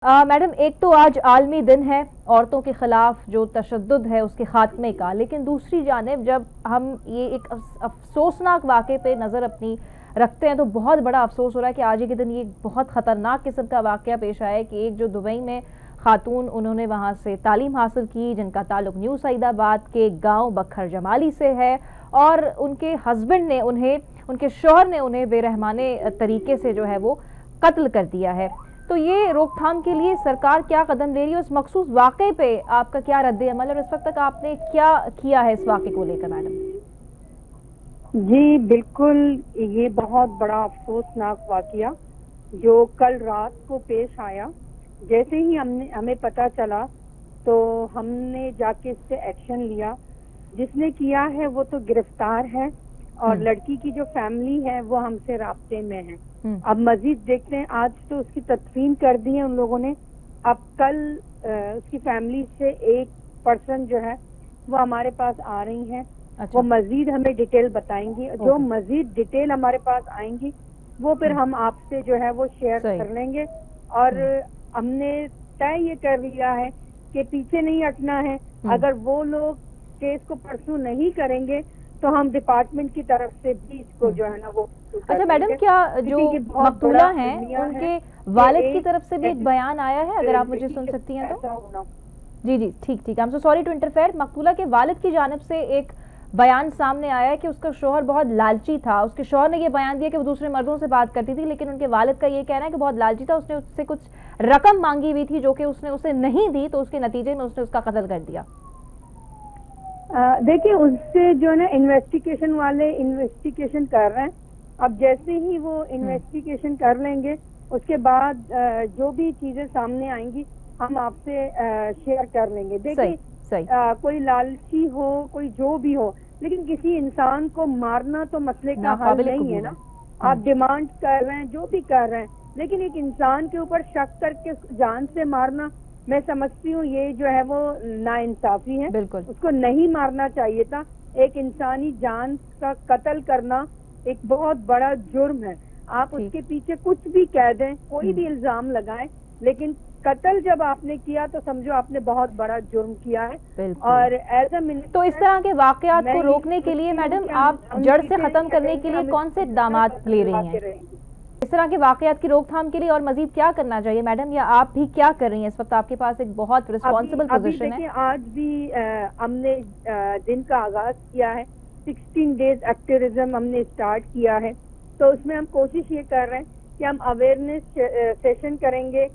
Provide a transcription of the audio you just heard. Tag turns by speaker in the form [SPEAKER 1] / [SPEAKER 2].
[SPEAKER 1] Madam, एक तो आज आलमी दिन है औरतों के खिलाफ जो तशद्दुद है उसके खात्मे का, लेकिन दूसरी जानिब जब हम ये एक अफसोसनाक वाक़े पे नज़र अपनी रखते हैं तो बहुत बड़ा अफसोस हो रहा है कि आज ही के दिन ये बहुत ख़तरनाक किस्म का वाक़या पेश आया है कि एक जो दुबई में खातून, उन्होंने वहाँ से तालीम हासिल की, जिनका ताल्लुक न्यू सईदाबाद के गाँव बखर जमाली से है, और उनके हस्बैंड ने उन्हें, उनके शौहर ने उन्हें बेरहमाने तरीके से जो है वो कत्ल कर दिया है। तो ये रोकथाम के लिए सरकार क्या कदम ले रही है? उस मखसूस वाक़े पे आपका क्या रद्द अमल, और इस वक्त तक आपने क्या किया है इस वाक़े को लेकर मैडम?
[SPEAKER 2] जी बिल्कुल, ये बहुत बड़ा अफसोसनाक वाकया जो कल रात को पेश आया। जैसे ही हमें पता चला तो हमने जाके इस पे एक्शन लिया। जिसने किया है वो तो गिरफ्तार है और लड़की की जो फैमिली है वो हमसे राब्ते में है। अब मजीद देखते हैं, आज तो उसकी तदफीन कर दी है उन लोगों ने। अब कल उसकी फैमिली से एक पर्सन जो है वो हमारे पास आ रही हैं। अच्छा। वो मजीद हमें डिटेल बताएंगी। जो मजीद डिटेल हमारे पास आएंगी वो फिर हम आपसे जो है वो शेयर कर लेंगे। और हमने तय ये कर लिया है कि पीछे नहीं हटना है। अगर वो लोग केस को परसू नहीं करेंगे तो हम डिपार्टमेंट की तरफ से भी इसको जो है ना वो।
[SPEAKER 1] अच्छा मैडम, क्या जो मकतूला हैं उनके वालिद की तरफ से भी एक बयान आया है? अगर आप मुझे सुन सकती हैं तो। जी जी, ठीक ठीक, I am so sorry to interfere. मकतूला के वालिद की जानिब से एक बयान सामने आया है कि उसका शौहर बहुत लालची था। उसके शौहर ने ये बयान दिया कि वो दूसरे मर्दों से बात करती थी, लेकिन उनके वालिद का ये कहना है कि बहुत लालची था, उसने उससे कुछ रकम मांगी हुई थी जो कि उसने उसे नहीं दी, तो उसके नतीजे में उसने उसका कत्ल कर दिया।
[SPEAKER 2] देखिए, उससे जो है ना इन्वेस्टिगेशन वाले इन्वेस्टिगेशन कर रहे हैं। अब जैसे ही वो इन्वेस्टिगेशन कर लेंगे उसके बाद जो भी चीजें सामने आएंगी हम आपसे शेयर कर लेंगे। देखिए, कोई लालची हो, कोई जो भी हो, लेकिन किसी इंसान को मारना तो मसले का हल नहीं है ना। आप डिमांड कर रहे हैं, जो भी कर रहे हैं, लेकिन एक इंसान के ऊपर शक करके जान से मारना, मैं समझती हूँ ये जो है वो नाइंसाफी है। बिल्कुल, उसको नहीं मारना चाहिए था। एक इंसानी जान का कत्ल करना एक बहुत बड़ा जुर्म है। आप उसके पीछे कुछ भी कह दें, कोई भी इल्जाम लगाएं, लेकिन कत्ल जब आपने किया तो समझो आपने बहुत बड़ा जुर्म किया है। और एज अ मिनिस्टर,
[SPEAKER 1] तो इस तरह के वाकयात को रोकने के लिए मैडम, आप जड़ से खत्म करने के लिए कौन से इक़दाम ले रही हैं? इस तरह के वाकयात की रोकथाम के लिए और मजीद क्या करना चाहिए मैडम, या आप भी क्या कर रही हैं? इस वक्त आपके पास एक बहुत रिस्पॉन्सिबल पोजीशन है।
[SPEAKER 2] आज भी हमने दिन का आगाज किया है। 16 डेज एक्टिविज्म हमने स्टार्ट किया है। तो उसमें हम कोशिश ये कर रहे हैं कि हम अवेयरनेस सेशन करेंगे,